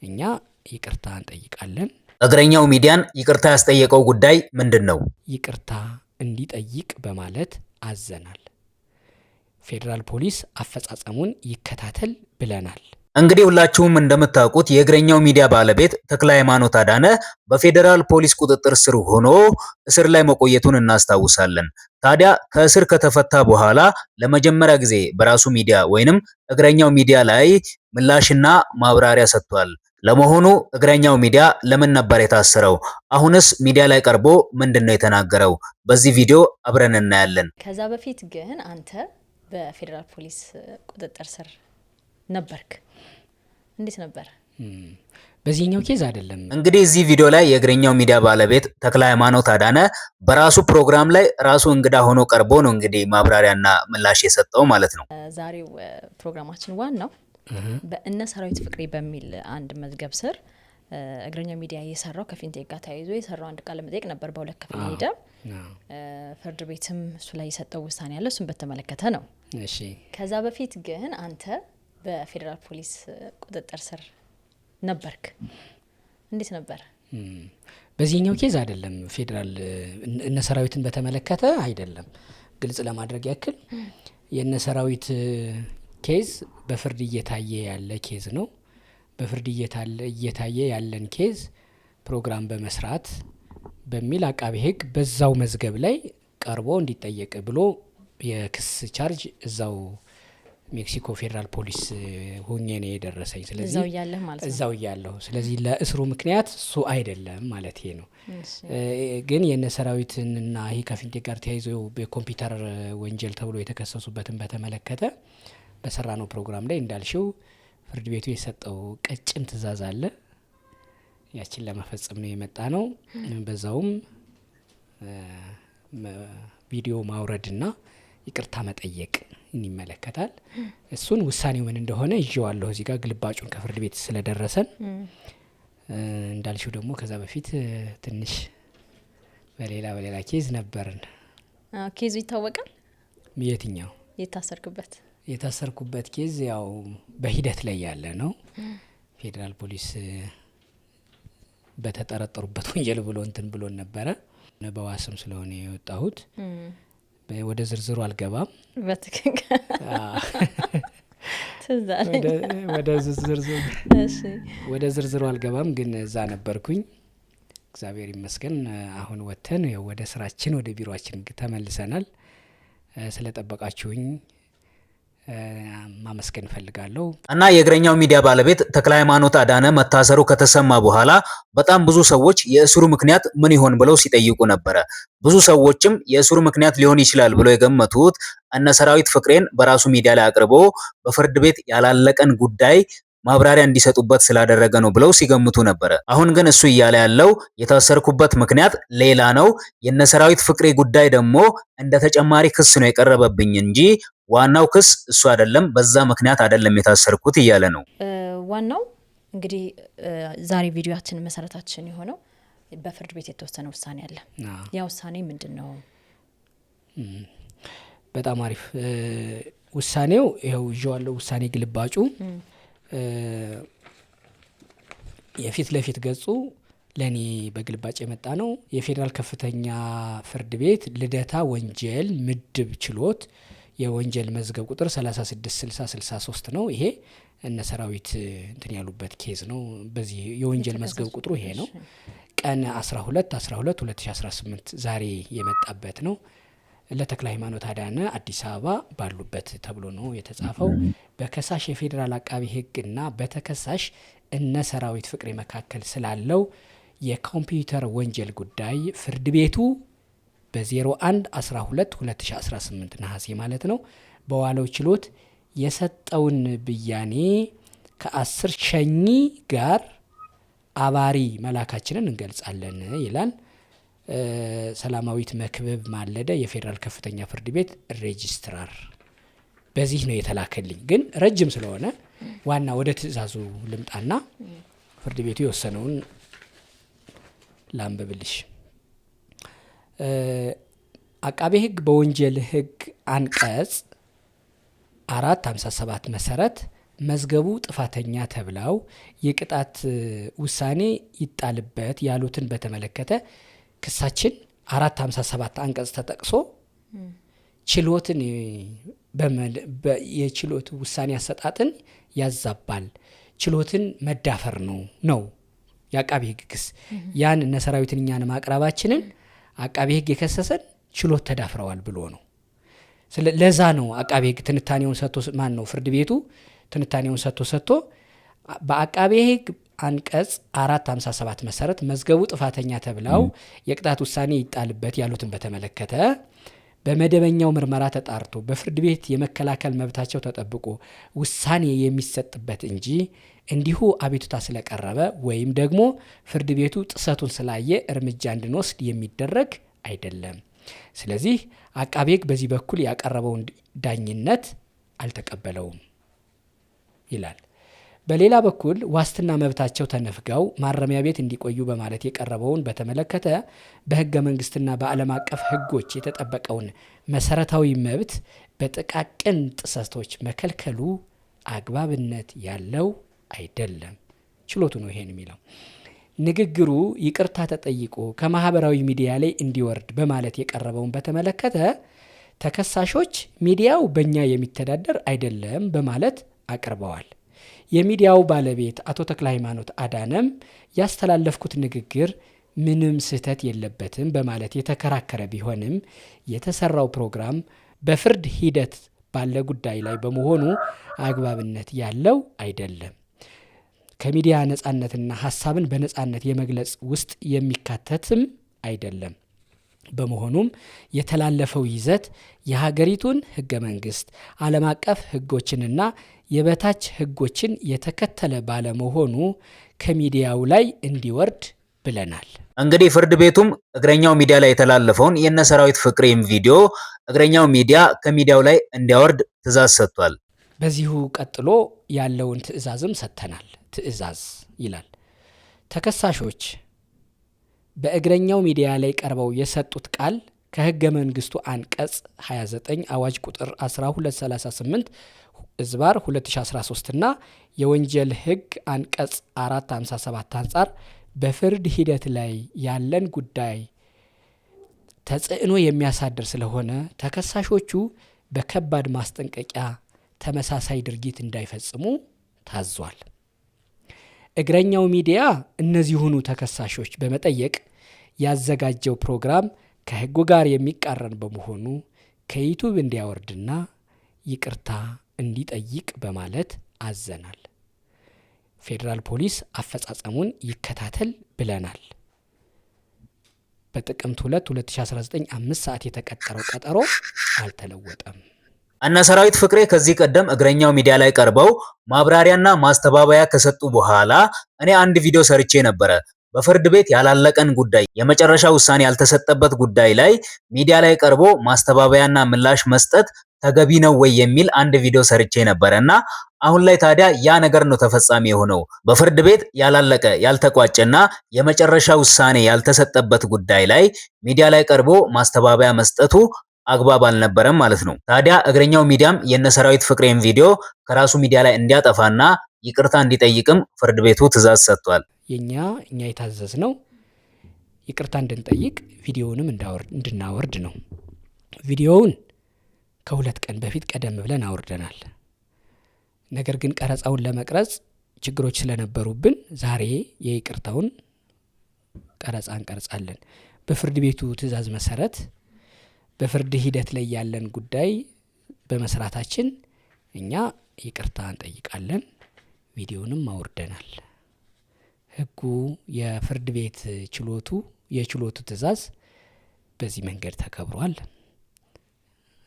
እኛ ይቅርታ እንጠይቃለን። እግረኛው ሚዲያን ይቅርታ ያስጠየቀው ጉዳይ ምንድነው? ይቅርታ እንዲጠይቅ በማለት አዘናል። ፌዴራል ፖሊስ አፈጻጸሙን ይከታተል ብለናል። እንግዲህ ሁላችሁም እንደምታውቁት የእግረኛው ሚዲያ ባለቤት ተክለ ሃይማኖት አዳነ በፌዴራል ፖሊስ ቁጥጥር ስር ሆኖ እስር ላይ መቆየቱን እናስታውሳለን። ታዲያ ከእስር ከተፈታ በኋላ ለመጀመሪያ ጊዜ በራሱ ሚዲያ ወይንም እግረኛው ሚዲያ ላይ ምላሽና ማብራሪያ ሰጥቷል። ለመሆኑ እግረኛው ሚዲያ ለምን ነበር የታሰረው? አሁንስ ሚዲያ ላይ ቀርቦ ምንድነው የተናገረው? በዚህ ቪዲዮ አብረን እናያለን። ከዛ በፊት ግን አንተ በፌዴራል ፖሊስ ቁጥጥር ስር ነበርክ። እንዴት ነበር? በዚህኛው ኬዝ አይደለም። እንግዲህ እዚህ ቪዲዮ ላይ የእግረኛው ሚዲያ ባለቤት ተክለ ሃይማኖት አዳነ በራሱ ፕሮግራም ላይ ራሱ እንግዳ ሆኖ ቀርቦ ነው እንግዲህ ማብራሪያና ምላሽ የሰጠው ማለት ነው። ዛሬው ፕሮግራማችን ዋናው በእነ ሰራዊት ፍቅሬ በሚል አንድ መዝገብ ስር እግረኛው ሚዲያ የሰራው ከፊንቴክ ጋር ተያይዞ የሰራው አንድ ቃለ መጠይቅ ነበር። በሁለት ክፍል ሄደ። ፍርድ ቤትም እሱ ላይ የሰጠው ውሳኔ ያለ እሱን በተመለከተ ነው። እሺ። ከዛ በፊት ግን አንተ በፌዴራል ፖሊስ ቁጥጥር ስር ነበርክ። እንዴት ነበር? በዚህኛው ኬዝ አይደለም። ፌዴራል እነ ሰራዊትን በተመለከተ አይደለም። ግልጽ ለማድረግ ያክል የእነ ሰራዊት ኬዝ በፍርድ እየታየ ያለ ኬዝ ነው። በፍርድ እየታየ ያለን ኬዝ ፕሮግራም በመስራት በሚል አቃቤ ሕግ በዛው መዝገብ ላይ ቀርቦ እንዲጠየቅ ብሎ የክስ ቻርጅ እዛው ሜክሲኮ ፌዴራል ፖሊስ ሆኜ ነው የደረሰኝ። ስለዚህ እዛው ያለህ ማለት ነው። እዛው ያለሁ። ስለዚህ ለእስሩ ምክንያት እሱ አይደለም ማለት ነው። ግን የነ ሰራዊትንና ይሄ ከፊንቴክ ጋር ተያይዞ በኮምፒውተር ወንጀል ተብሎ የተከሰሱበትን በተመለከተ በሰራነው ፕሮግራም ላይ እንዳልሽው ፍርድ ቤቱ የሰጠው ቀጭን ትዕዛዝ አለ። ያችን ለመፈጸም ነው የመጣ ነው። በዛውም ቪዲዮ ማውረድና ይቅርታ መጠየቅ ይመለከታል። እሱን ውሳኔው ምን እንደሆነ ይዤዋለሁ እዚህ ጋር ግልባጩን ከፍርድ ቤት ስለደረሰን። እንዳልሽው ደግሞ ከዛ በፊት ትንሽ በሌላ ኬዝ ነበርን። ኬዙ ይታወቃል? የትኛው? የታሰርኩበት ኬዝ ያው በሂደት ላይ ያለ ነው። ፌዴራል ፖሊስ በተጠረጠሩበት ወንጀል ብሎ እንትን ብሎ ነበረ። በዋስም ስለሆነ የወጣሁት ወደ ዝርዝሩ አልገባም። በትክክል ወደ ዝርዝሩ አልገባም፣ ግን እዛ ነበርኩኝ። እግዚአብሔር ይመስገን አሁን ወተን ወደ ስራችን ወደ ቢሮአችን ተመልሰናል። ስለጠበቃችሁኝ ማመስገን ፈልጋለሁ። እና የእግረኛው ሚዲያ ባለቤት ተክለ ሃይማኖት አዳነ መታሰሩ ከተሰማ በኋላ በጣም ብዙ ሰዎች የእስሩ ምክንያት ምን ይሆን ብለው ሲጠይቁ ነበረ። ብዙ ሰዎችም የእስሩ ምክንያት ሊሆን ይችላል ብለው የገመቱት እነ ሰራዊት ፍቅሬን በራሱ ሚዲያ ላይ አቅርቦ በፍርድ ቤት ያላለቀን ጉዳይ ማብራሪያ እንዲሰጡበት ስላደረገ ነው ብለው ሲገምቱ ነበረ። አሁን ግን እሱ እያለ ያለው የታሰርኩበት ምክንያት ሌላ ነው፣ የነ ሰራዊት ፍቅሬ ጉዳይ ደግሞ እንደ ተጨማሪ ክስ ነው የቀረበብኝ እንጂ ዋናው ክስ እሱ አይደለም፣ በዛ ምክንያት አይደለም የታሰርኩት እያለ ነው። ዋናው እንግዲህ ዛሬ ቪዲዮአችን መሰረታችን የሆነው በፍርድ ቤት የተወሰነ ውሳኔ አለ። ያ ውሳኔ ምንድነው? በጣም አሪፍ ውሳኔው ይሄው ይዤዋለሁ። ውሳኔ ግልባጩ የፊት ለፊት ገጹ ለኔ በግልባጭ የመጣ ነው። የፌዴራል ከፍተኛ ፍርድ ቤት ልደታ ወንጀል ምድብ ችሎት የወንጀል መዝገብ ቁጥር 366063 ነው። ይሄ እነ ሰራዊት እንትን ያሉበት ኬዝ ነው። በዚህ የወንጀል መዝገብ ቁጥሩ ይሄ ነው። ቀን 12/12/2018 ዛሬ የመጣበት ነው። ለተክለ ሃይማኖት አዳነ አዲስ አበባ ባሉበት ተብሎ ነው የተጻፈው። በከሳሽ የፌዴራል አቃቢ ሕግና በተከሳሽ እነ ሰራዊት ፍቅሬ መካከል ስላለው የኮምፒውተር ወንጀል ጉዳይ ፍርድ ቤቱ በ01/12/2018 ነሐሴ ማለት ነው በዋለው ችሎት የሰጠውን ብያኔ ከ10 ሸኚ ጋር አባሪ መላካችንን እንገልጻለን ይላል። ሰላማዊት መክብብ ማለደ የፌዴራል ከፍተኛ ፍርድ ቤት ሬጂስትራር። በዚህ ነው የተላከልኝ። ግን ረጅም ስለሆነ ዋና ወደ ትዕዛዙ ልምጣና ፍርድ ቤቱ የወሰነውን ላንብብልሽ። አቃቤ ሕግ በወንጀል ሕግ አንቀጽ 457 መሰረት መዝገቡ ጥፋተኛ ተብለው የቅጣት ውሳኔ ይጣልበት ያሉትን በተመለከተ ክሳችን 457 አንቀጽ ተጠቅሶ ችሎትን የችሎት ውሳኔ አሰጣጥን ያዛባል፣ ችሎትን መዳፈር ነው የአቃቤ ሕግ ክስ። ያን እነ ሰራዊትን እኛን ማቅረባችንን አቃቤ ሕግ የከሰሰን ችሎት ተዳፍረዋል ብሎ ነው። ለዛ ነው አቃቤ ሕግ ትንታኔውን ሰጥቶ ፍርድ ቤቱ ትንታኔውን ሰጥቶ በአቃቤ ሕግ አንቀጽ 457 መሰረት መዝገቡ ጥፋተኛ ተብለው የቅጣት ውሳኔ ይጣልበት ያሉትን በተመለከተ በመደበኛው ምርመራ ተጣርቶ በፍርድ ቤት የመከላከል መብታቸው ተጠብቆ ውሳኔ የሚሰጥበት እንጂ እንዲሁ አቤቱታ ስለቀረበ ወይም ደግሞ ፍርድ ቤቱ ጥሰቱን ስላየ እርምጃ እንድንወስድ የሚደረግ አይደለም። ስለዚህ አቃቤ ሕግ በዚህ በኩል ያቀረበውን ዳኝነት አልተቀበለውም ይላል። በሌላ በኩል ዋስትና መብታቸው ተነፍገው ማረሚያ ቤት እንዲቆዩ በማለት የቀረበውን በተመለከተ በሕገ መንግስትና በዓለም አቀፍ ሕጎች የተጠበቀውን መሰረታዊ መብት በጥቃቅን ጥሰቶች መከልከሉ አግባብነት ያለው አይደለም። ችሎቱ ነው ይሄን የሚለው። ንግግሩ ይቅርታ ተጠይቆ ከማህበራዊ ሚዲያ ላይ እንዲወርድ በማለት የቀረበውን በተመለከተ ተከሳሾች ሚዲያው በእኛ የሚተዳደር አይደለም በማለት አቅርበዋል። የሚዲያው ባለቤት አቶ ተክለ ሃይማኖት አዳነም ያስተላለፍኩት ንግግር ምንም ስህተት የለበትም በማለት የተከራከረ ቢሆንም የተሰራው ፕሮግራም በፍርድ ሂደት ባለ ጉዳይ ላይ በመሆኑ አግባብነት ያለው አይደለም፣ ከሚዲያ ነጻነትና ሀሳብን በነጻነት የመግለጽ ውስጥ የሚካተትም አይደለም። በመሆኑም የተላለፈው ይዘት የሀገሪቱን ሕገ መንግስት፣ ዓለም አቀፍ ሕጎችንና የበታች ሕጎችን የተከተለ ባለመሆኑ ከሚዲያው ላይ እንዲወርድ ብለናል። እንግዲህ ፍርድ ቤቱም እግረኛው ሚዲያ ላይ የተላለፈውን የነ ሰራዊት ፍቅሬም ቪዲዮ እግረኛው ሚዲያ ከሚዲያው ላይ እንዲያወርድ ትዕዛዝ ሰጥቷል። በዚሁ ቀጥሎ ያለውን ትዕዛዝም ሰጥተናል። ትዕዛዝ ይላል ተከሳሾች በእግረኛው ሚዲያ ላይ ቀርበው የሰጡት ቃል ከሕገ መንግስቱ አንቀጽ 29 አዋጅ ቁጥር 1238 ዝባር 2013 እና የወንጀል ሕግ አንቀጽ 457 አንጻር በፍርድ ሂደት ላይ ያለን ጉዳይ ተጽዕኖ የሚያሳድር ስለሆነ ተከሳሾቹ በከባድ ማስጠንቀቂያ ተመሳሳይ ድርጊት እንዳይፈጽሙ ታዟል። እግረኛው ሚዲያ እነዚሁኑ ተከሳሾች በመጠየቅ ያዘጋጀው ፕሮግራም ከሕጉ ጋር የሚቃረን በመሆኑ ከዩቱብ እንዲያወርድና ይቅርታ እንዲጠይቅ በማለት አዘናል። ፌዴራል ፖሊስ አፈጻጸሙን ይከታተል ብለናል። በጥቅምት 2 2019 5 ሰዓት የተቀጠረው ቀጠሮ አልተለወጠም። እነ ሰራዊት ፍቅሬ ከዚህ ቀደም እግረኛው ሚዲያ ላይ ቀርበው ማብራሪያና ማስተባበያ ከሰጡ በኋላ እኔ አንድ ቪዲዮ ሰርቼ ነበረ። በፍርድ ቤት ያላለቀን ጉዳይ፣ የመጨረሻ ውሳኔ ያልተሰጠበት ጉዳይ ላይ ሚዲያ ላይ ቀርቦ ማስተባበያና ምላሽ መስጠት ተገቢ ነው ወይ የሚል አንድ ቪዲዮ ሰርቼ ነበረና አሁን ላይ ታዲያ ያ ነገር ነው ተፈጻሚ የሆነው። በፍርድ ቤት ያላለቀ ያልተቋጨና የመጨረሻ ውሳኔ ያልተሰጠበት ጉዳይ ላይ ሚዲያ ላይ ቀርቦ ማስተባበያ መስጠቱ አግባብ አልነበረም ማለት ነው። ታዲያ እግረኛው ሚዲያም የነ ሰራዊት ፍቅሬን ቪዲዮ ከራሱ ሚዲያ ላይ እንዲያጠፋና ይቅርታ እንዲጠይቅም ፍርድ ቤቱ ትዕዛዝ ሰጥቷል። እኛ የታዘዝነው ይቅርታ እንድንጠይቅ ቪዲዮውንም እንድናወርድ ነው። ቪዲዮውን ከ2 ቀን በፊት ቀደም ብለን አውርደናል። ነገር ግን ቀረጻውን ለመቅረጽ ችግሮች ስለነበሩብን ዛሬ የይቅርታውን ቀረጻ እንቀርጻለን። በፍርድ ቤቱ ትዕዛዝ መሰረት በፍርድ ሂደት ላይ ያለን ጉዳይ በመስራታችን እኛ ይቅርታ እንጠይቃለን። ቪዲዮንም አውርደናል። ሕጉ የፍርድ ቤት የችሎቱ ትዕዛዝ በዚህ መንገድ ተከብሯል።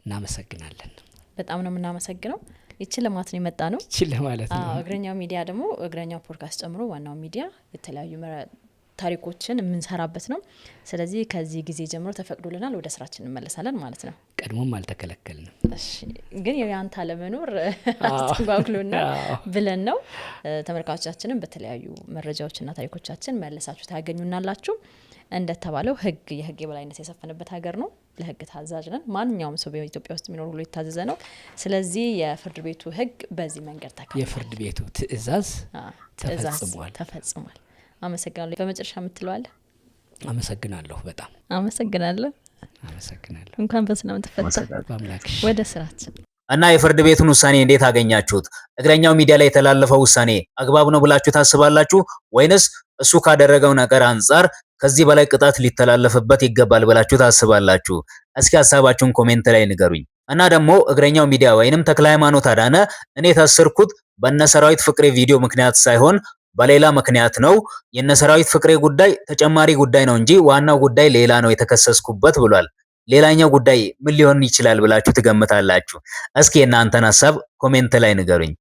እናመሰግናለን። በጣም ነው የምናመሰግነው። ይችን ለማለት ነው የመጣ ነው። ይችን ለማለት ነው። እግረኛው ሚዲያ ደግሞ እግረኛው ፖድካስት ጨምሮ ዋናው ሚዲያ የተለያዩ ታሪኮችን የምንሰራበት ነው። ስለዚህ ከዚህ ጊዜ ጀምሮ ተፈቅዶልናል፣ ወደ ስራችን እንመለሳለን ማለት ነው። ቀድሞም አልተከለከልንም። እሺ፣ ግን ያንተ አለመኖር አስተጓጉሎና ብለን ነው። ተመልካቾቻችንም በተለያዩ መረጃዎችና ታሪኮቻችን መለሳችሁ ታገኙናላችሁ። እንደተባለው የህግ የበላይነት የሰፈነበት ሀገር ነው። ለህግ ታዛዥ ነን። ማንኛውም ሰው በኢትዮጵያ ውስጥ የሚኖር ሁሉ የታዘዘ ነው። ስለዚህ የፍርድ ቤቱ ህግ በዚህ መንገድ ተካቷል። የፍርድ ቤቱ ትዕዛዝ ተፈጽሟል። አመሰግናለሁ። በመጨረሻ የምትለዋለህ? አመሰግናለሁ። በጣም አመሰግናለሁ። እንኳን በሰላም ተፈታ። በአምላክሽ። ወደ ስራችን እና የፍርድ ቤቱን ውሳኔ እንዴት አገኛችሁት? እግረኛው ሚዲያ ላይ የተላለፈው ውሳኔ አግባብ ነው ብላችሁ ታስባላችሁ ወይንስ እሱ ካደረገው ነገር አንጻር ከዚህ በላይ ቅጣት ሊተላለፍበት ይገባል ብላችሁ ታስባላችሁ? እስኪ ሐሳባችሁን ኮሜንት ላይ ንገሩኝ። እና ደግሞ እግረኛው ሚዲያ ወይንም ተክለ ሃይማኖት አዳነ እኔ ታሰርኩት በነሰራዊት ፍቅሬ ቪዲዮ ምክንያት ሳይሆን በሌላ ምክንያት ነው። የነሰራዊት ፍቅሬ ጉዳይ ተጨማሪ ጉዳይ ነው እንጂ ዋናው ጉዳይ ሌላ ነው የተከሰስኩበት ብሏል። ሌላኛው ጉዳይ ምን ሊሆን ይችላል ብላችሁ ትገምታላችሁ? እስኪ የእናንተን ሐሳብ ኮሜንት ላይ ንገሩኝ።